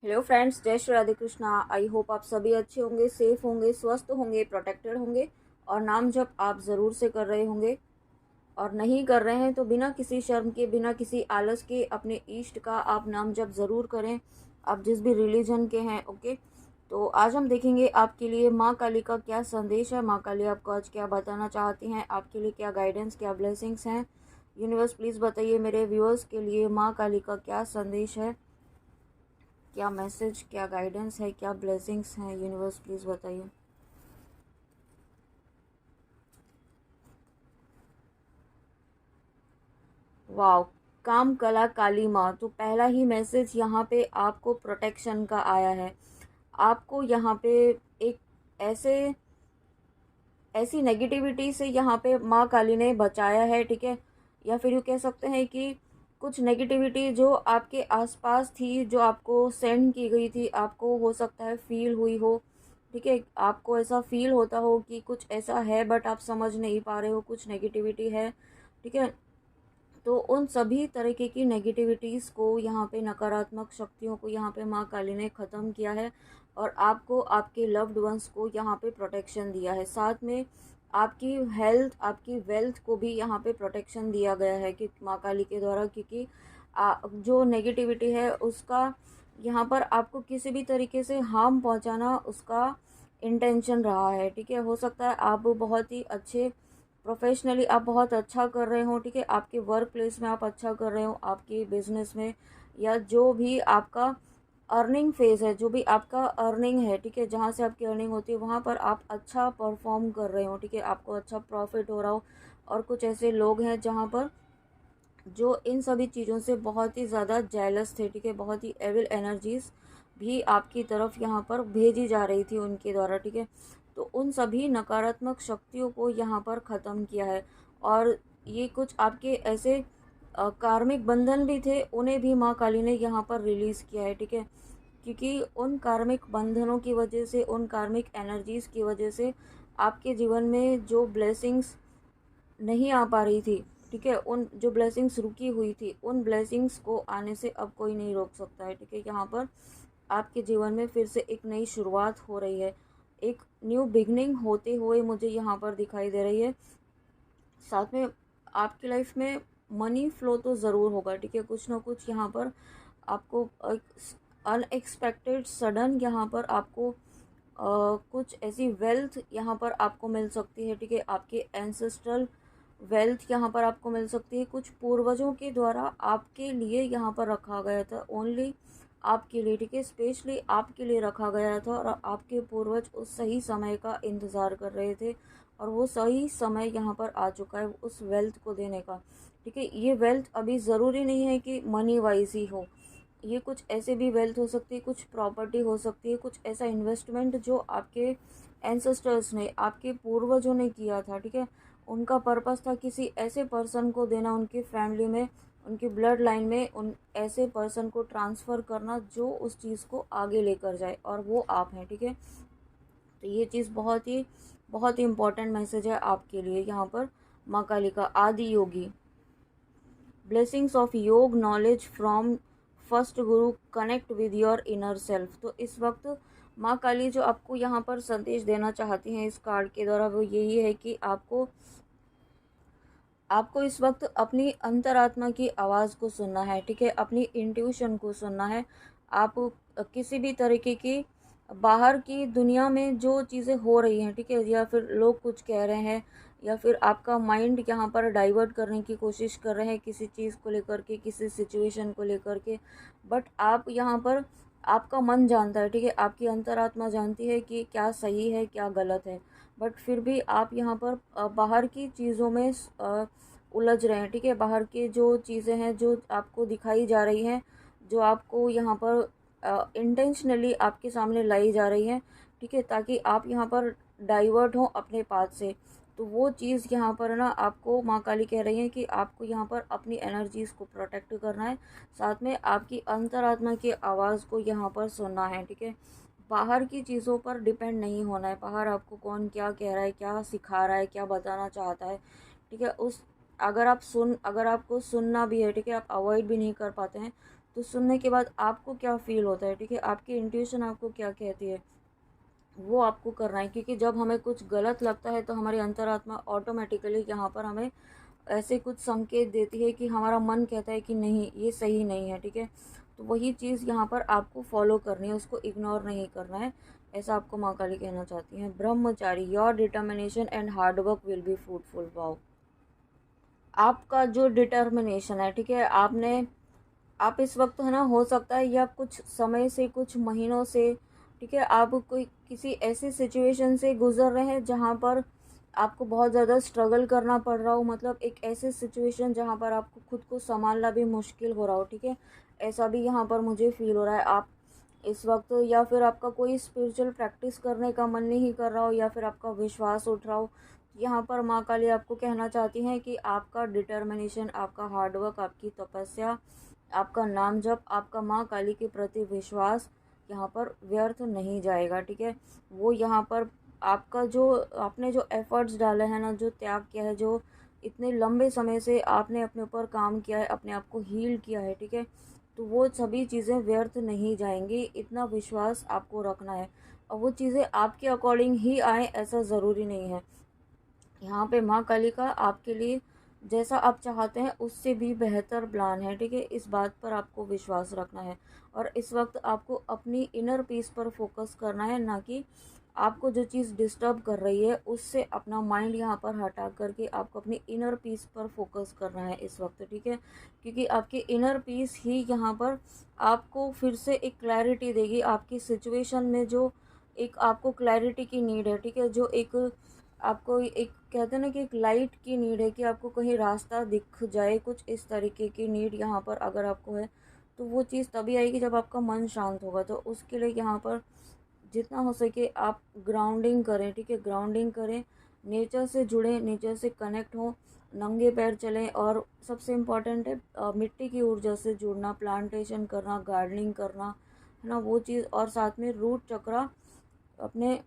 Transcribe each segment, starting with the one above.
Hello friends, जय Shri Radhe Krishna. I hope आप सभी अच्छे होंगे, सेफ होंगे, स्वस्थ होंगे, प्रोटेक्टेड होंगे और नाम जप आप ज़रूर से कर रहे होंगे। और नहीं कर रहे हैं तो बिना किसी शर्म के, बिना किसी आलस के अपने इष्ट का आप नाम जप ज़रूर करें, आप जिस भी रिलीजन के हैं। ओके, तो आज हम देखेंगे आपके लिए माँ काली का क्या संदेश है। माँ काली आपको आज क्या बताना चाहती हैं, आपके लिए क्या गाइडेंस, क्या ब्लेसिंग्स हैं। यूनिवर्स प्लीज़ बताइए मेरे व्यूअर्स के लिए माँ काली का क्या संदेश है, क्या मैसेज, क्या गाइडेंस है, क्या ब्लेसिंग्स हैं। यूनिवर्स प्लीज़ बताइए। वाओ, काम कला काली माँ। तो पहला ही मैसेज यहाँ पे आपको प्रोटेक्शन का आया है। आपको यहाँ पे एक ऐसे ऐसी नेगेटिविटी से यहाँ पे माँ काली ने बचाया है, ठीक है। या फिर यूँ कह सकते हैं कि कुछ नेगेटिविटी जो आपके आसपास थी, जो आपको सेंड की गई थी, आपको हो सकता है फील हुई हो, ठीक है। आपको ऐसा फील होता हो कि कुछ ऐसा है बट आप समझ नहीं पा रहे हो, कुछ नेगेटिविटी है, ठीक है। तो उन सभी तरीके की नेगेटिविटीज़ को यहाँ पे, नकारात्मक शक्तियों को यहाँ पे माँ काली ने ख़त्म किया है और आपको, आपके लव्ड वंस को यहाँ पे प्रोटेक्शन दिया है। साथ में आपकी हेल्थ, आपकी वेल्थ को भी यहाँ पे प्रोटेक्शन दिया गया है कि माँ काली के द्वारा, क्योंकि जो नेगेटिविटी है उसका यहाँ पर आपको किसी भी तरीके से हार्म पहुँचाना उसका इंटेंशन रहा है, ठीक है। हो सकता है आप बहुत ही अच्छे प्रोफेशनली आप बहुत अच्छा कर रहे हो, ठीक है। आपके वर्क प्लेस में आप अच्छा कर रहे हो, आपके बिजनेस में, या जो भी आपका अर्निंग फेज़ है, जो भी आपका अर्निंग है, ठीक है, जहाँ से आपकी अर्निंग होती है वहाँ पर आप अच्छा परफॉर्म कर रहे हो, ठीक है। आपको अच्छा प्रॉफिट हो रहा हो। और कुछ ऐसे लोग हैं जहाँ पर जो इन सभी चीज़ों से बहुत ही ज़्यादा जेलस थे, ठीक है। बहुत ही एविल एनर्जीज भी आपकी तरफ यहाँ पर भेजी जा रही थी उनके द्वारा, ठीक है। तो उन सभी नकारात्मक शक्तियों को यहाँ पर ख़त्म किया है। और ये कुछ आपके ऐसे कार्मिक बंधन भी थे, उन्हें भी माँ काली ने यहाँ पर रिलीज़ किया है, ठीक है। क्योंकि उन कार्मिक बंधनों की वजह से, उन कार्मिक एनर्जीज़ की वजह से आपके जीवन में जो ब्लेसिंग्स नहीं आ पा रही थी, ठीक है, उन जो ब्लेसिंग्स रुकी हुई थी, उन ब्लेसिंग्स को आने से अब कोई नहीं रोक सकता है, ठीक है। यहाँ पर आपके जीवन में फिर से एक नई शुरुआत हो रही है, एक न्यू बिगनिंग होते हुए मुझे यहाँ पर दिखाई दे रही है। साथ में आपकी लाइफ में मनी फ्लो तो ज़रूर होगा, ठीक है। कुछ ना कुछ यहाँ पर आपको एक अनएक्सपेक्टेड सडन यहाँ पर आपको कुछ ऐसी वेल्थ यहाँ पर आपको मिल सकती है, ठीक है। आपके एंसेस्ट्रल वेल्थ यहाँ पर आपको मिल सकती है, कुछ पूर्वजों के द्वारा आपके लिए यहाँ पर रखा गया था, ओनली आपके लिए, ठीक है, स्पेशली आपके लिए रखा गया था। और आपके पूर्वज उस सही समय का इंतज़ार कर रहे थे और वो सही समय यहाँ पर आ चुका है उस वेल्थ को देने का, ठीक है। ये वेल्थ अभी ज़रूरी नहीं है कि मनी वाइज ही हो, ये कुछ ऐसे भी वेल्थ हो सकती है, कुछ प्रॉपर्टी हो सकती है, कुछ ऐसा इन्वेस्टमेंट जो आपके एंसेस्टर्स ने, आपके पूर्वजों ने किया था, ठीक है। उनका पर्पस था किसी ऐसे पर्सन को देना, उनकी फैमिली में, उनकी ब्लड लाइन में उन ऐसे पर्सन को ट्रांसफ़र करना जो उस चीज़ को आगे लेकर जाए, और वो आप हैं, ठीक है। तो ये चीज़ बहुत ही इम्पोर्टेंट मैसेज है आपके लिए यहाँ पर। माँ काली का आदि योगी, ब्लेसिंग्स ऑफ योग knowledge from first Guru, connect with your inner self. तो इस वक्त माँ काली जो आपको यहाँ पर संदेश देना चाहती हैं इस कार्ड के द्वारा, वो यही है कि आपको आपको इस वक्त अपनी अंतरात्मा की आवाज़ को सुनना है, ठीक है। अपनी इंट्यूशन को सुनना है। आप किसी भी तरीके की बाहर की दुनिया में जो चीज़ें हो रही हैं, ठीक है, या फिर लोग कुछ कह रहे हैं, या फिर आपका माइंड यहाँ पर डाइवर्ट करने की कोशिश कर रहे हैं किसी चीज़ को लेकर के, किसी सिचुएशन को लेकर के, बट आप यहाँ पर, आपका मन जानता है, ठीक है, आपकी अंतरात्मा जानती है कि क्या सही है क्या गलत है। बट फिर भी आप यहाँ पर बाहर की चीज़ों में उलझ रहे हैं, ठीक है। बाहर के जो चीज़ें हैं जो आपको दिखाई जा रही हैं, जो आपको यहाँ पर इंटेंशनली आपके सामने लाई जा रही हैं, ठीक है, ताकि आप यहाँ पर डाइवर्ट हों अपने पाथ से। तो वो चीज़ यहाँ पर ना, आपको माँ काली कह रही है कि आपको यहाँ पर अपनी एनर्जीज़ को प्रोटेक्ट करना है, साथ में आपकी अंतरात्मा की आवाज़ को यहाँ पर सुनना है, ठीक है। बाहर की चीज़ों पर डिपेंड नहीं होना है, बाहर आपको कौन क्या कह रहा है, क्या सिखा रहा है, क्या बताना चाहता है, ठीक है। उस अगर आपको सुनना भी है, ठीक है, आप अवॉइड भी नहीं कर पाते हैं, तो सुनने के बाद आपको क्या फ़ील होता है, ठीक है? आपकी इंट्यूशन आपको क्या कहती है, वो आपको करना है। क्योंकि जब हमें कुछ गलत लगता है तो हमारी अंतरात्मा ऑटोमेटिकली यहाँ पर हमें ऐसे कुछ संकेत देती है कि हमारा मन कहता है कि नहीं, ये सही नहीं है, ठीक है? तो वही चीज़ यहाँ पर आपको फॉलो करनी है, उसको इग्नोर नहीं करना है। ऐसा आपको माँ काली कहना चाहती हैं। ब्रह्मचारी, your determination and hard work will be fruitful. Wow! आपका जो डिटर्मिनेशन है, ठीक है? आप इस वक्त है ना, हो सकता है या कुछ समय से, कुछ महीनों से, ठीक है, आप कोई किसी ऐसी सिचुएशन से गुजर रहे हैं जहाँ पर आपको बहुत ज़्यादा स्ट्रगल करना पड़ रहा हो। मतलब एक ऐसी सिचुएशन जहाँ पर आपको खुद को संभालना भी मुश्किल हो रहा हो, ठीक है? ऐसा भी यहाँ पर मुझे फील हो रहा है। आप इस वक्त, या फिर आपका कोई स्पिरिचुअल प्रैक्टिस करने का मन नहीं कर रहा हो, या फिर आपका विश्वास उठ रहा हो, यहाँ पर माँ काली आपको कहना चाहती हैं कि आपका डिटर्मिनेशन, आपका हार्डवर्क, आपकी तपस्या, आपका नाम जप, आपका माँ काली के प्रति विश्वास यहाँ पर व्यर्थ नहीं जाएगा, ठीक है? वो यहाँ पर आपका जो, आपने जो एफर्ट्स डाले हैं ना, जो त्याग किया है, जो इतने लंबे समय से आपने अपने ऊपर काम किया है, अपने आप को हील किया है, ठीक है? तो वो सभी चीज़ें व्यर्थ नहीं जाएंगी, इतना विश्वास आपको रखना है। और वो चीज़ें आपके अकॉर्डिंग ही आए ऐसा ज़रूरी नहीं है। यहाँ पे माँ काली का आपके लिए जैसा आप चाहते हैं उससे भी बेहतर प्लान है, ठीक है? इस बात पर आपको विश्वास रखना है। और इस वक्त आपको अपनी इनर पीस पर फोकस करना है, ना कि आपको जो चीज़ डिस्टर्ब कर रही है उससे अपना माइंड यहाँ पर हटा करके आपको अपनी इनर पीस पर फोकस करना है इस वक्त, ठीक है? क्योंकि आपकी इनर पीस ही यहाँ पर आपको फिर से एक क्लैरिटी देगी। आपकी सिचुएशन में जो एक आपको क्लैरिटी की नीड है, ठीक है, जो एक आपको एक कहते हैं ना कि एक लाइट की नीड है, कि आपको कहीं रास्ता दिख जाए, कुछ इस तरीके की नीड यहाँ पर अगर आपको है, तो वो चीज़ तभी आएगी जब आपका मन शांत होगा। तो उसके लिए यहाँ पर जितना हो सके आप ग्राउंडिंग करें, ठीक है? ग्राउंडिंग करें, नेचर से जुड़ें, नेचर से कनेक्ट हों, नंगे पैर चलें। और सबसे इम्पॉर्टेंट है मिट्टी की ऊर्जा से जुड़ना, प्लांटेशन करना, गार्डनिंग करना, है ना, वो चीज़। और साथ में रूट चक्रा, अपने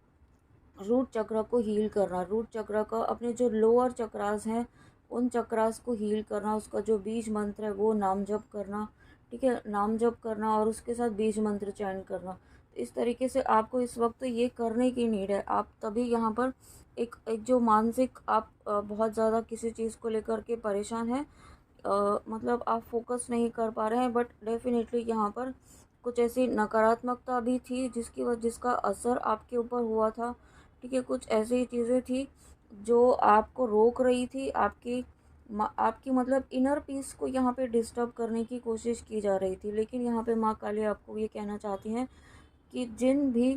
रूट चक्र को हील करना, रूट चक्र का, अपने जो लोअर चक्रास हैं उन चक्रास को हील करना, उसका जो बीज मंत्र है वो नाम जप करना, ठीक है? नाम जप करना और उसके साथ बीज मंत्र चयन करना। तो इस तरीके से आपको इस वक्त ये करने की नीड है। आप तभी यहाँ पर एक एक जो मानसिक आप बहुत ज़्यादा किसी चीज़ को लेकर के परेशान हैं, मतलब आप फोकस नहीं कर पा रहे हैं, बट डेफिनेटली यहाँ पर कुछ ऐसी नकारात्मकता भी थी जिसकी वजह, जिसका असर आपके ऊपर हुआ था, ठीक है? कुछ ऐसी चीज़ें थी जो आपको रोक रही थी, आपकी मतलब इनर पीस को यहाँ पे डिस्टर्ब करने की कोशिश की जा रही थी। लेकिन यहाँ पे माँ काली आपको ये कहना चाहती हैं कि जिन भी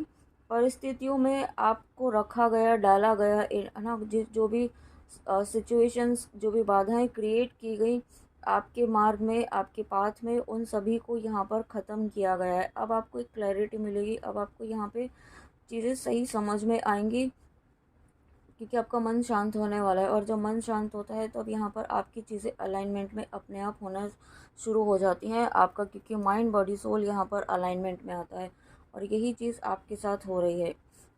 परिस्थितियों में आपको रखा गया, डाला गया, है ना, जिस जो भी सिचुएशंस, जो भी बाधाएं क्रिएट की गई आपके मार्ग में, आपके पाथ में, उन सभी को यहाँ पर ख़त्म किया गया है। अब आपको एक क्लैरिटी मिलेगी, अब आपको यहाँ पे चीज़ें सही समझ में आएंगी, क्योंकि आपका मन शांत होने वाला है। और जब मन शांत होता है तो अब यहाँ पर आपकी चीज़ें अलाइनमेंट में अपने आप होना शुरू हो जाती हैं आपका, क्योंकि माइंड बॉडी सोल यहाँ पर अलाइनमेंट में आता है। और यही चीज़ आपके साथ हो रही है।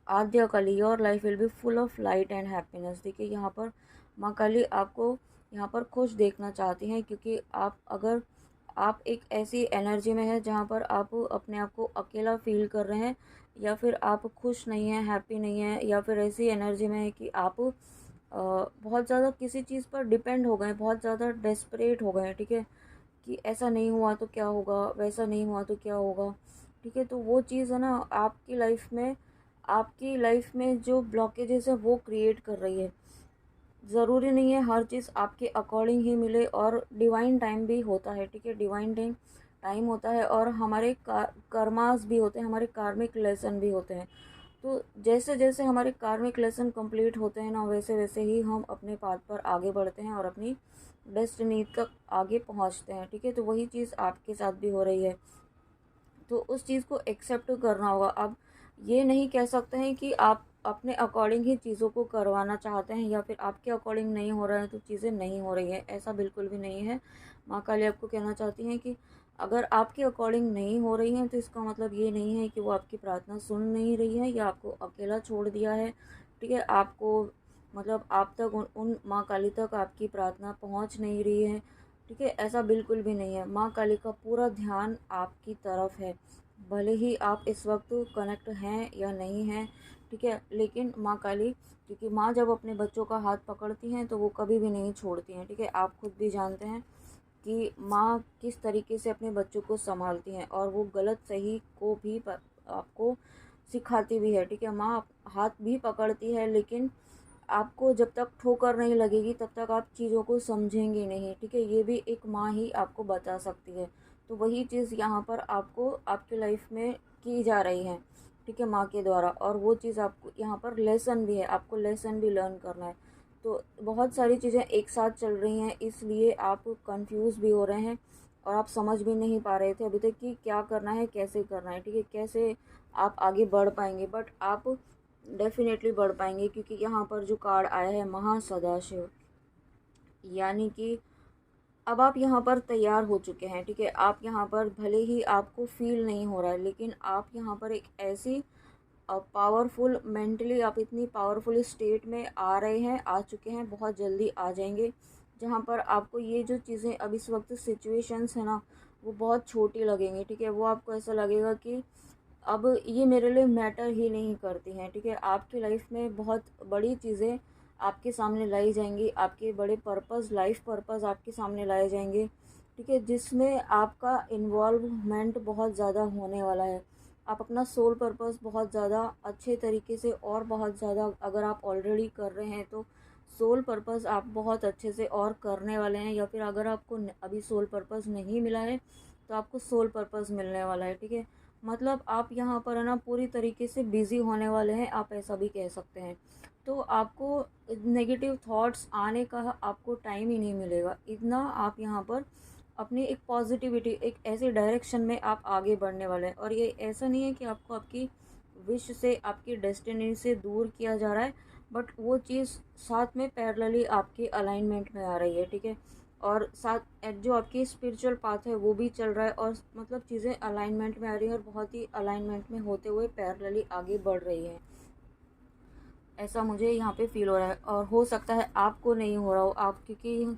Adya Kali, your life will be full of light and happiness. देखिए यहाँ पर माँ काली आपको यहाँ पर खुश देखना चाहती हैं, क्योंकि आप एक ऐसी एनर्जी में है जहाँ पर आप अपने आप को अकेला फील कर रहे हैं, या फिर आप खुश नहीं हैं, हैप्पी नहीं हैं, या फिर ऐसी एनर्जी में है कि आप बहुत ज़्यादा किसी चीज़ पर डिपेंड हो गए, बहुत ज़्यादा डेस्परेट हो गए हैं, ठीक है? कि ऐसा नहीं हुआ तो क्या होगा, वैसा नहीं हुआ तो क्या होगा, ठीक है? तो वो चीज़ है ना, आपकी लाइफ में जो ब्लॉकेजेस है वो क्रिएट कर रही है। ज़रूरी नहीं है हर चीज़ आपके अकॉर्डिंग ही मिले, और डिवाइन टाइम भी होता है, ठीक है? डिवाइन टाइम टाइम होता है, और हमारे कर्मास भी होते हैं, हमारे कार्मिक लेसन भी होते हैं। तो जैसे जैसे हमारे कार्मिक लेसन कंप्लीट होते हैं ना, वैसे वैसे ही हम अपने पाथ पर आगे बढ़ते हैं और अपनी डेस्टिनी तक आगे पहुंचते हैं, ठीक है? तो वही चीज़ आपके साथ भी हो रही है। तो उस चीज़ को एक्सेप्ट करना होगा। अब ये नहीं कह सकते हैं कि आप अपने अकॉर्डिंग ही चीज़ों को करवाना चाहते हैं, या फिर आपके अकॉर्डिंग नहीं हो रहा है तो चीज़ें नहीं हो रही है, ऐसा बिल्कुल भी नहीं है। माँ काली आपको कहना चाहती हैं कि अगर आपके अकॉर्डिंग नहीं हो रही हैं तो इसका मतलब ये नहीं है कि वो आपकी प्रार्थना सुन नहीं रही है या आपको अकेला छोड़ दिया है, ठीक है? आपको मतलब आप तक उन माँ काली तक आपकी प्रार्थना पहुँच नहीं रही है, ठीक है, ऐसा बिल्कुल भी नहीं है। माँ काली का पूरा ध्यान आपकी तरफ है, भले ही आप इस वक्त कनेक्ट हैं या नहीं हैं, ठीक है, लेकिन माँ काली, क्योंकि माँ जब अपने बच्चों का हाथ पकड़ती हैं तो वो कभी भी नहीं छोड़ती हैं, ठीक है। आप खुद भी जानते हैं कि माँ किस तरीके से अपने बच्चों को संभालती हैं, और वो गलत सही को भी आपको सिखाती भी है, ठीक है। माँ हाथ भी पकड़ती है, लेकिन आपको जब तक ठोकर नहीं लगेगी तब तक आप चीज़ों को समझेंगे नहीं, ठीक है। ये भी एक माँ ही आपको बता सकती है। तो वही चीज़ यहाँ पर आपको आपके लाइफ में की जा रही है, ठीक है, माँ के द्वारा। और वो चीज़ आपको यहाँ पर लेसन भी है, आपको लेसन भी लर्न करना है। तो बहुत सारी चीज़ें एक साथ चल रही हैं, इसलिए आप कंफ्यूज भी हो रहे हैं, और आप समझ भी नहीं पा रहे थे अभी तक कि क्या करना है, कैसे करना है, ठीक है, कैसे आप आगे बढ़ पाएंगे। बट आप डेफिनेटली बढ़ पाएंगे, क्योंकि यहाँ पर जो कार्ड आया है महासदाशिव, यानी कि अब आप यहाँ पर तैयार हो चुके हैं, ठीक है। आप यहाँ पर भले ही आपको फील नहीं हो रहा है, लेकिन आप यहाँ पर एक ऐसी पावरफुल, मेंटली आप इतनी पावरफुल स्टेट में आ रहे हैं, आ चुके हैं, बहुत जल्दी आ जाएंगे, जहाँ पर आपको ये जो चीज़ें अब इस वक्त सिचुएशंस है ना, वो बहुत छोटी लगेंगी, ठीक है। वो आपको ऐसा लगेगा कि अब ये मेरे लिए मैटर ही नहीं करती हैं, ठीक है। आपकी लाइफ में बहुत बड़ी चीज़ें आपके सामने लाई जाएंगी, आपके बड़े पर्पस, लाइफ पर्पस आपके सामने लाए जाएंगे, ठीक है, जिसमें आपका इन्वॉल्वमेंट बहुत ज़्यादा होने वाला है। आप अपना सोल पर्पस बहुत ज़्यादा अच्छे तरीके से, और बहुत ज़्यादा, अगर आप ऑलरेडी कर रहे हैं तो सोल पर्पस आप बहुत अच्छे से और करने वाले हैं, या फिर अगर आपको अभी सोल पर्पस नहीं मिला है तो आपको सोल पर्पस मिलने वाला है, ठीक है। मतलब आप यहाँ पर है ना पूरी तरीके से बिज़ी होने वाले हैं, आप ऐसा भी कह सकते हैं। तो आपको नेगेटिव थॉट्स आने का आपको टाइम ही नहीं मिलेगा, इतना आप यहाँ पर अपनी एक पॉजिटिविटी, एक ऐसे डायरेक्शन में आप आगे बढ़ने वाले हैं। और ये ऐसा नहीं है कि आपको आपकी विश से, आपकी डेस्टिनी से दूर किया जा रहा है, बट वो चीज़ साथ में पैरेलली आपके अलाइनमेंट में आ रही है, ठीक है। और साथ जो आपकी स्पिरिचुअल पाथ है वो भी चल रहा है, और मतलब चीज़ें अलाइनमेंट में आ रही हैं, और बहुत ही अलाइनमेंट में होते हुए पैरेलली आगे बढ़ रही है, ऐसा मुझे यहाँ पे फील हो रहा है। और हो सकता है आपको नहीं हो रहा हो, आप, क्योंकि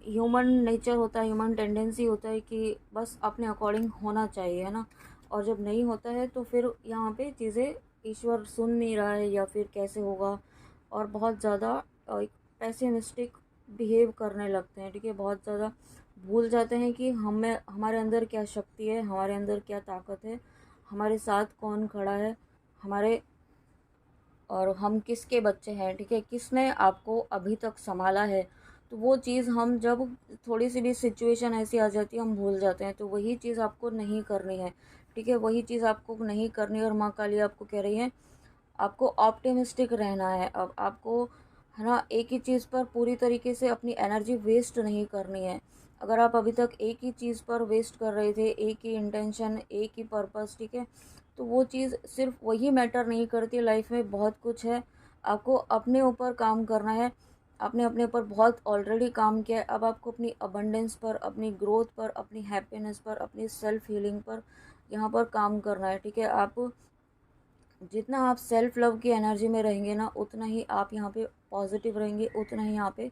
ह्यूमन नेचर होता है, ह्यूमन टेंडेंसी होता है कि बस अपने अकॉर्डिंग होना चाहिए, है ना। और जब नहीं होता है तो फिर यहाँ पे चीज़ें ईश्वर सुन नहीं रहा है, या फिर कैसे होगा, और बहुत ज़्यादा एक पैसिमिस्टिक बिहेव करने लगते हैं, ठीक है। बहुत ज़्यादा भूल जाते हैं कि हमें, हमारे अंदर क्या शक्ति है, हमारे अंदर क्या ताकत है, हमारे साथ कौन खड़ा है, हमारे, और हम किसके बच्चे हैं, ठीक है, किसने आपको अभी तक संभाला है। तो वो चीज़ हम जब थोड़ी सी भी सिचुएशन ऐसी आ जाती है हम भूल जाते हैं, तो वही चीज़ आपको नहीं करनी है, ठीक है, वही चीज़ आपको नहीं करनी है। और माँ काली आपको कह रही है आपको ऑप्टिमिस्टिक रहना है। अब आपको, है ना, एक ही चीज़ पर पूरी तरीके से अपनी एनर्जी वेस्ट नहीं करनी है। अगर आप अभी तक एक ही चीज़ पर वेस्ट कर रहे थे, एक ही इंटेंशन, एक ही पर्पस, ठीक है, तो वो चीज़ सिर्फ वही मैटर नहीं करती। लाइफ में बहुत कुछ है, आपको अपने ऊपर काम करना है। आपने अपने ऊपर बहुत ऑलरेडी काम किया है, अब आपको अपनी अबंडेंस पर, अपनी ग्रोथ पर, अपनी हैप्पीनेस पर, अपनी सेल्फ हीलिंग पर यहाँ पर काम करना है, ठीक है। आप जितना आप सेल्फ लव की एनर्जी में रहेंगे ना, उतना ही आप यहाँ पे पॉजिटिव रहेंगे, उतना ही यहाँ पे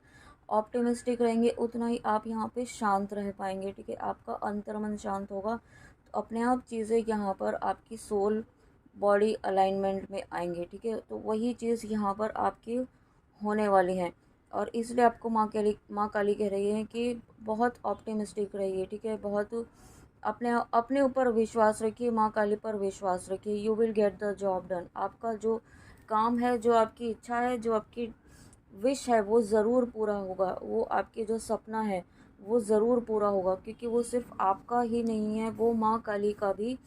ऑप्टिमिस्टिक रहेंगे, उतना ही आप यहाँ पे शांत रह पाएंगे, ठीक है। आपका अंतर्मन शांत होगा तो अपने आप चीज़ें यहाँ पर आपकी सोल बॉडी अलाइनमेंट में आएंगे, ठीक है। तो वही चीज़ यहाँ पर आपकी होने वाली है, और इसलिए आपको माँ काली कह रही है कि बहुत ऑप्टिमिस्टिक रहिए, ठीक है। बहुत अपने अपने ऊपर विश्वास रखिए, माँ काली पर विश्वास रखिए, you will get the job done. आपका जो काम है, जो आपकी इच्छा है, जो आपकी विश है, वो ज़रूर पूरा होगा। वो आपके जो सपना है वो ज़रूर पूरा होगा, क्योंकि वो सिर्फ आपका ही नहीं है, वो माँ काली का भी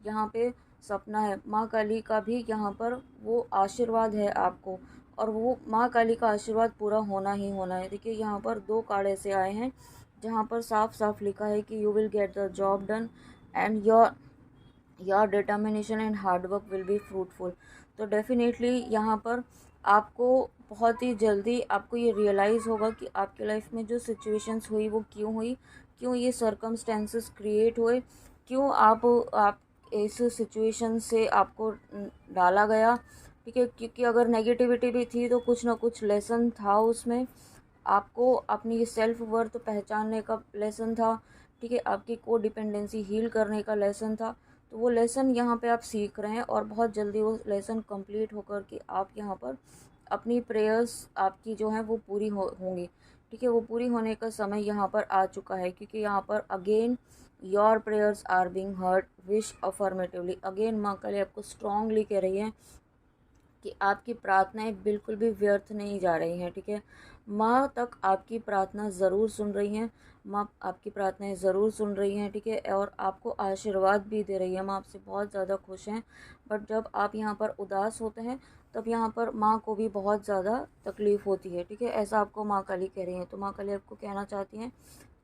यहाँ पे सपना है। माँ काली का भी यहाँ पर वो आशीर्वाद है आपको, और वो माँ काली का आशीर्वाद पूरा होना ही होना है। देखिए यहाँ पर दो कार्ड ऐसे आए हैं जहाँ पर साफ साफ लिखा है कि you will get the job done, and your determination and hard work will be fruitful. तो डेफिनेटली यहाँ पर आपको बहुत ही जल्दी आपको ये रियलाइज़ होगा कि आपके लाइफ में जो सिचुएशंस हुई वो क्यों हुई, क्यों ये सर्कमस्टेंसेस क्रिएट हुए, क्यों आप इस सिचुएशन से आपको डाला गया, ठीक है। क्योंकि अगर नेगेटिविटी भी थी तो कुछ ना कुछ लेसन था उसमें। आपको अपनी सेल्फ वर्थ पहचानने का लेसन था, ठीक है, आपकी को डिपेंडेंसी हील करने का लेसन था। तो वो लेसन यहाँ पे आप सीख रहे हैं और बहुत जल्दी वो लेसन कंप्लीट होकर के आप यहाँ पर अपनी प्रेयर्स आपकी जो हैं वो पूरी होंगी, ठीक है। वो पूरी होने का समय यहाँ पर आ चुका है, क्योंकि यहाँ पर again your prayers are being heard, wish affirmatively. Again माँ काली आपको स्ट्रांगली कह रही है कि आपकी प्रार्थनाएं बिल्कुल भी व्यर्थ नहीं जा रही हैं, ठीक है। माँ तक आपकी प्रार्थना ज़रूर सुन रही हैं, माँ आपकी प्रार्थनाएं ज़रूर सुन रही हैं, ठीक है, और आपको आशीर्वाद भी दे रही है। माँ आपसे बहुत ज़्यादा खुश हैं। बट जब आप यहाँ पर उदास होते हैं तब यहाँ पर माँ को भी बहुत ज़्यादा तकलीफ़ होती है, ठीक है। ऐसा आपको माँ काली कह रही हैं। तो माँ काली आपको कहना चाहती हैं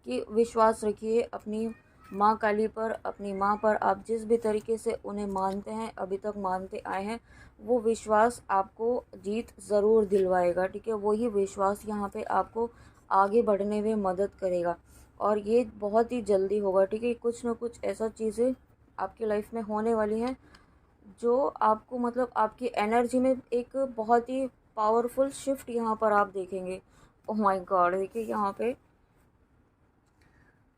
कि विश्वास रखिए अपनी माँ काली पर, अपनी माँ पर। आप जिस भी तरीके से उन्हें मानते हैं, अभी तक मानते आए हैं, वो विश्वास आपको जीत ज़रूर दिलवाएगा, ठीक है। वही विश्वास यहाँ पे आपको आगे बढ़ने में मदद करेगा और ये बहुत ही जल्दी होगा, ठीक है। कुछ ना कुछ ऐसा चीज़ें आपकी लाइफ में होने वाली हैं जो आपको मतलब आपकी एनर्जी में एक बहुत ही पावरफुल शिफ्ट यहाँ पर आप देखेंगे। ओह माय गॉड, देखिए यहाँ पे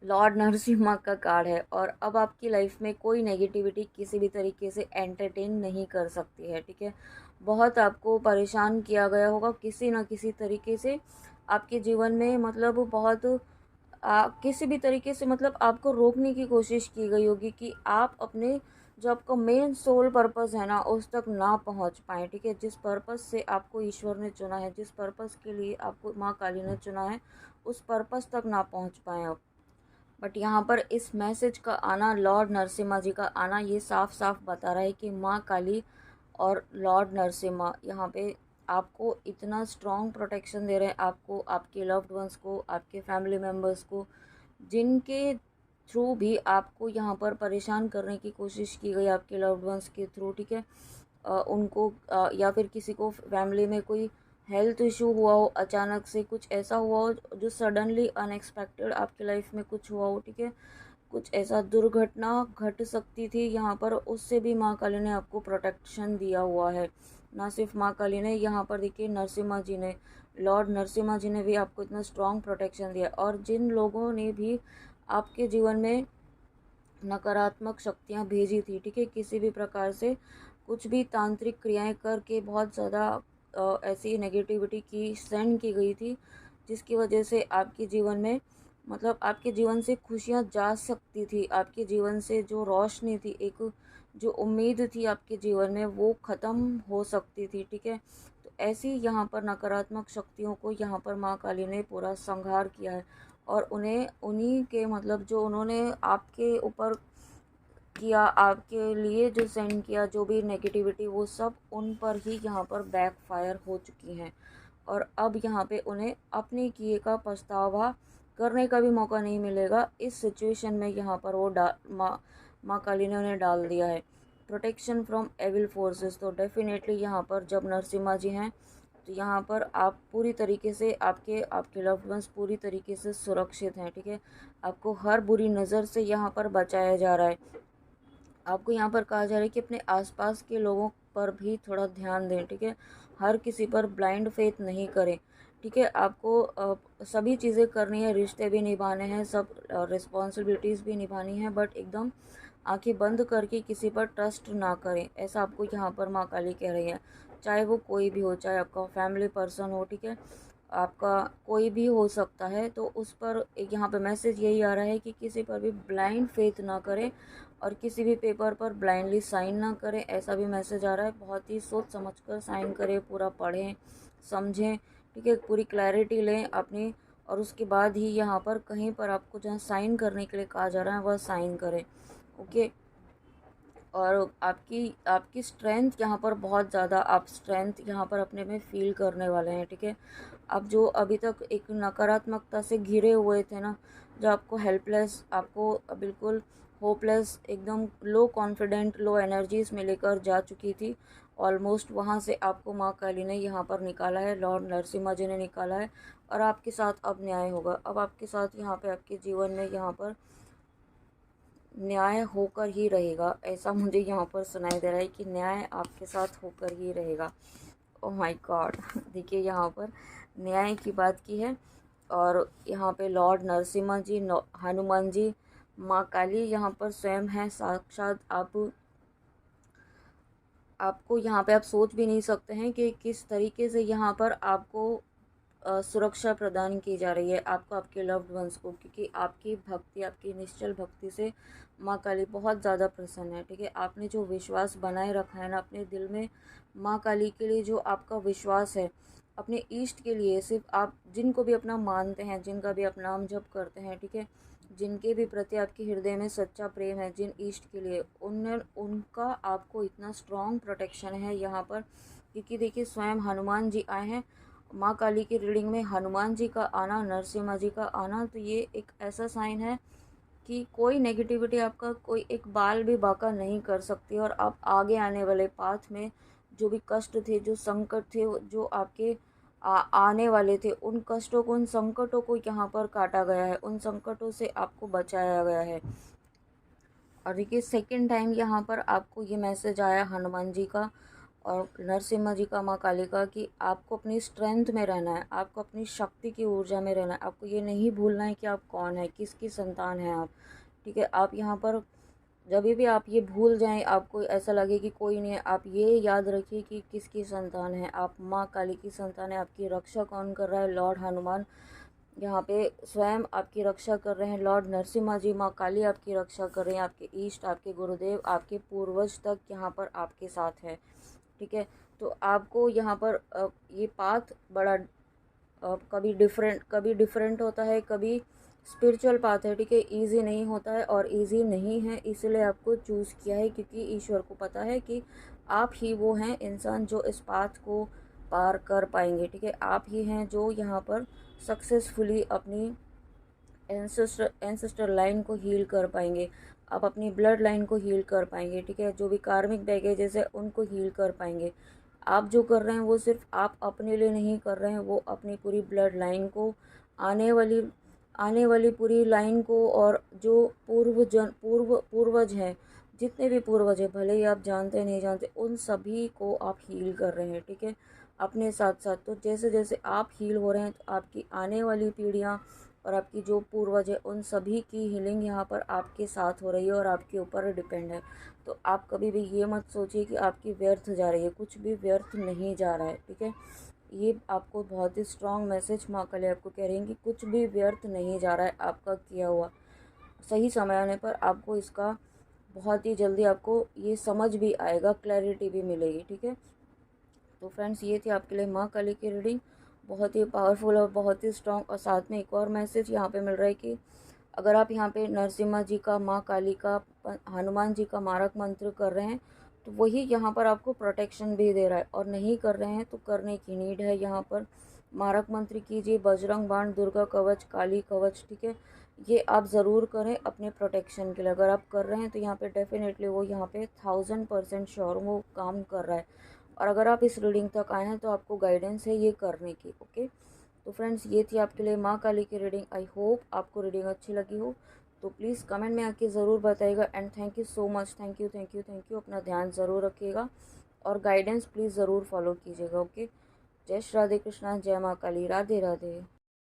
लॉर्ड नरसिम्हा का कार्ड है और अब आपकी लाइफ में कोई नेगेटिविटी किसी भी तरीके से एंटरटेन नहीं कर सकती है, ठीक है। बहुत आपको परेशान किया गया होगा किसी न किसी तरीके से आपके जीवन में, मतलब बहुत किसी भी तरीके से मतलब आपको रोकने की कोशिश की गई होगी कि आप अपने जो आपका मेन सोल पर्पस है ना उस तक ना पहुंच पाए, ठीक है। जिस पर्पस से आपको ईश्वर ने चुना है, जिस पर्पस के लिए आपको माँ काली ने चुना है, उस पर्पस तक ना पहुंच पाए आप। बट यहाँ पर इस मैसेज का आना, लॉर्ड नरसिम्हा जी का आना, ये साफ साफ बता रहा है कि माँ काली और लॉर्ड नरसिम्हा यहाँ पे आपको इतना स्ट्रॉन्ग प्रोटेक्शन दे रहे हैं, आपको, आपके लव्ड वंस को, आपके फैमिली मेम्बर्स को, जिनके थ्रू भी आपको यहाँ पर परेशान करने की कोशिश की गई, आपके लव्ड वंस के थ्रू, ठीक है। उनको या फिर किसी को फैमिली में कोई हेल्थ इशू हुआ हो, अचानक से कुछ ऐसा हुआ हो जो सडनली अनएक्सपेक्टेड आपकी लाइफ में कुछ हुआ हो, ठीक है। कुछ ऐसा दुर्घटना घट सकती थी यहाँ पर, उससे भी माँ काली ने आपको प्रोटेक्शन दिया हुआ है। ना सिर्फ माँ काली ने, यहाँ पर देखिए नरसिम्हा जी ने, लॉर्ड नरसिम्हा जी ने भी आपको इतना स्ट्रॉन्ग प्रोटेक्शन दिया। और जिन लोगों ने भी आपके जीवन में नकारात्मक शक्तियाँ भेजी थी, ठीक है, किसी भी प्रकार से कुछ भी तांत्रिक क्रियाएं करके बहुत ज़्यादा ऐसी नेगेटिविटी की सेंड की गई थी, जिसकी वजह से आपके जीवन में मतलब आपके जीवन से खुशियाँ जा सकती थी, आपके जीवन से जो रोशनी थी, एक जो उम्मीद थी आपके जीवन में, वो ख़त्म हो सकती थी, ठीक है। तो ऐसी यहाँ पर नकारात्मक शक्तियों को यहाँ पर माँ काली ने पूरा संहार किया है और उन्हें उन्हीं के मतलब जो उन्होंने आपके ऊपर किया, आपके लिए जो सेंड किया, जो भी नेगेटिविटी, वो सब उन पर ही यहाँ पर बैकफायर हो चुकी हैं। और अब यहाँ पे उन्हें अपने किए का पछतावा करने का भी मौका नहीं मिलेगा। इस सिचुएशन में यहाँ पर वो माँ काली ने उन्हें डाल दिया है। प्रोटेक्शन फ्रॉम एविल फोर्सेस, तो डेफिनेटली यहाँ पर जब नरसिम्हा जी हैं तो यहाँ पर आप पूरी तरीके से, आपके आपके लव्ड वंस पूरी तरीके से सुरक्षित हैं, ठीक है। आपको हर बुरी नज़र से यहाँ पर बचाया जा रहा है। आपको यहाँ पर कहा जा रहा है कि अपने आसपास के लोगों पर भी थोड़ा ध्यान दें, ठीक है। हर किसी पर ब्लाइंड फेथ नहीं करें, ठीक है। आपको सभी चीज़ें करनी है, रिश्ते भी निभाने हैं, सब रिस्पॉन्सिबिलिटीज़ भी निभानी है, बट एकदम आंखें बंद करके किसी पर ट्रस्ट ना करें, ऐसा आपको यहाँ पर माँ काली कह रही है। चाहे वो कोई भी हो, चाहे आपका फैमिली पर्सन हो, ठीक है, आपका कोई भी हो सकता है। तो उस पर एक यहाँ पे मैसेज यही आ रहा है कि किसी पर भी ब्लाइंड फेथ ना करें और किसी भी पेपर पर ब्लाइंडली साइन ना करें, ऐसा भी मैसेज आ रहा है। बहुत ही सोच समझकर साइन करें, पूरा पढ़ें समझें, ठीक है, पूरी क्लैरिटी लें अपनी, और उसके बाद ही यहाँ पर कहीं पर आपको जहाँ साइन करने के लिए कहा जा रहा है वह साइन करें, ओके। और आपकी आपकी स्ट्रेंथ यहाँ पर बहुत ज़्यादा, आप स्ट्रेंथ यहाँ पर अपने में फील करने वाले हैं, ठीक है। अब जो अभी तक एक नकारात्मकता से घिरे हुए थे ना, जो आपको हेल्पलेस, आपको बिल्कुल होपलेस, एकदम लो कॉन्फिडेंट, लो एनर्जीज में लेकर जा चुकी थी, ऑलमोस्ट वहाँ से आपको माँ काली ने यहाँ पर निकाला है, लॉर्ड नरसिम्हा जी ने निकाला है। और आपके साथ अब न्याय होगा। अब आपके साथ यहाँ पे आपके जीवन में यहाँ पर न्याय होकर ही रहेगा, ऐसा मुझे यहाँ पर सुनाई दे रहा है कि न्याय आपके साथ होकर ही रहेगा। ओह माय गॉड, देखिए यहाँ पर न्याय की बात की है और यहाँ पे लॉर्ड नरसिम्हा जी, हनुमान जी, माँ काली यहाँ पर स्वयं है साक्षात। आपको यहाँ पे आप सोच भी नहीं सकते हैं कि किस तरीके से यहाँ पर आपको सुरक्षा प्रदान की जा रही है आपको, आपके लव्ड वंस को, क्योंकि आपकी भक्ति, आपकी निश्चल भक्ति से माँ काली बहुत ज़्यादा प्रसन्न है। ठीक है, आपने जो विश्वास बनाए रखा है ना अपने दिल में, माँ काली के लिए जो आपका विश्वास है, अपने इष्ट के लिए, सिर्फ आप जिनको भी अपना मानते हैं, जिनका भी आप नाम जप करते हैं, ठीक है, जिनके भी प्रति आपके हृदय में सच्चा प्रेम है, जिन इष्ट के लिए, उनका आपको इतना स्ट्रॉन्ग प्रोटेक्शन है यहाँ पर। क्योंकि देखिए स्वयं हनुमान जी आए हैं माँ काली की रीडिंग में। हनुमान जी का आना, नरसिम्हा जी का आना, तो ये एक ऐसा साइन है कि कोई नेगेटिविटी आपका कोई एक बाल भी बाका नहीं कर सकती। और आप आगे आने वाले पाथ में जो भी कष्ट थे, जो संकट थे, जो आपके आने वाले थे, उन कष्टों को, उन संकटों को यहाँ पर काटा गया है, उन संकटों से आपको बचाया गया है। और देखिए सेकंड टाइम यहाँ पर आपको ये मैसेज आया हनुमान जी का और नरसिम्हा जी का, माँ काली का, कि आपको अपनी स्ट्रेंथ में रहना है, आपको अपनी शक्ति की ऊर्जा में रहना है। आपको ये नहीं भूलना है कि आप कौन है, किसकी संतान है आप। ठीक है, आप यहाँ पर जब भी आप ये भूल जाएं, आपको ऐसा लगे कि कोई नहीं है, आप ये याद रखिए कि किसकी संतान है आप, माँ काली की संतान है। आपकी रक्षा कौन कर रहा है? लॉर्ड हनुमान यहाँ पे स्वयं आपकी रक्षा कर रहे हैं। लॉर्ड नरसिम्हा जी, माँ काली आपकी रक्षा कर रहे हैं। आपके ईष्ट, आपके गुरुदेव, आपके पूर्वज तक यहाँ पर आपके साथ है। ठीक है, तो आपको यहाँ पर ये पाथ बड़ा कभी डिफरेंट होता है, कभी स्पिरिचुअल पाथ है। ठीक है, इजी नहीं होता है और इजी नहीं है, इसलिए आपको चूज़ किया है, क्योंकि ईश्वर को पता है कि आप ही वो हैं इंसान जो इस पाथ को पार कर पाएंगे। ठीक है, आप ही हैं जो यहाँ पर सक्सेसफुली अपनी एंसेस्टर लाइन को हील कर पाएंगे, आप अपनी ब्लड लाइन को हील कर पाएंगे। ठीक है, जो भी कार्मिक बैगेजेस है उनको हील कर पाएंगे। आप जो कर रहे हैं वो सिर्फ आप अपने लिए नहीं कर रहे हैं, वो अपनी पूरी ब्लड लाइन को, आने वाली पूरी लाइन को, और जो पूर्वज हैं, जितने भी पूर्वज हैं, भले ही आप जानते नहीं जानते, उन सभी को आप हील कर रहे हैं। ठीक है, अपने साथ साथ। तो जैसे जैसे आप हील हो रहे हैं, तो आपकी आने वाली पीढ़ियाँ और आपकी जो पूर्वज है, उन सभी की हीलिंग यहाँ पर आपके साथ हो रही है और आपके ऊपर डिपेंड है। तो आप कभी भी ये मत सोचिए कि आपकी व्यर्थ जा रही है, कुछ भी व्यर्थ नहीं जा रहा है। ठीक है, ये आपको बहुत ही स्ट्रॉन्ग मैसेज माँ काली आपको कह रही हैं कि कुछ भी व्यर्थ नहीं जा रहा है आपका किया हुआ। सही समय आने पर आपको इसका बहुत ही जल्दी आपको ये समझ भी आएगा, क्लैरिटी भी मिलेगी। ठीक है, तो फ्रेंड्स ये थी आपके लिए माँ काली की रीडिंग, बहुत ही पावरफुल और बहुत ही स्ट्रॉन्ग। और साथ में एक और मैसेज यहाँ पे मिल रहा है कि अगर आप यहाँ पे नरसिम्हा जी का, माँ काली का, हनुमान जी का मारक मंत्र कर रहे हैं, तो वही यहाँ पर आपको प्रोटेक्शन भी दे रहा है। और नहीं कर रहे हैं तो करने की नीड है। यहाँ पर मारक मंत्र कीजिए, बजरंग बाण, दुर्गा कवच, काली कवच। ठीक है, ये आप ज़रूर करें अपने प्रोटेक्शन के लिए। अगर आप कर रहे हैं तो यहाँ पे डेफिनेटली वो यहाँ पे 1000% श्योर वो काम कर रहा है। और अगर आप इस रीडिंग तक आए हैं तो आपको गाइडेंस है ये करने की। ओके, तो फ्रेंड्स ये थी आपके लिए माँ काली की रीडिंग। आई होप आपको रीडिंग अच्छी लगी हो, तो प्लीज़ कमेंट में आके ज़रूर बताइएगा। And thank you so much, thank you thank you thank you. अपना ध्यान ज़रूर रखिएगा और गाइडेंस प्लीज़ ज़रूर फॉलो कीजिएगा। ओके, जय श्री राधे कृष्णा, जय माँ काली, राधे राधे।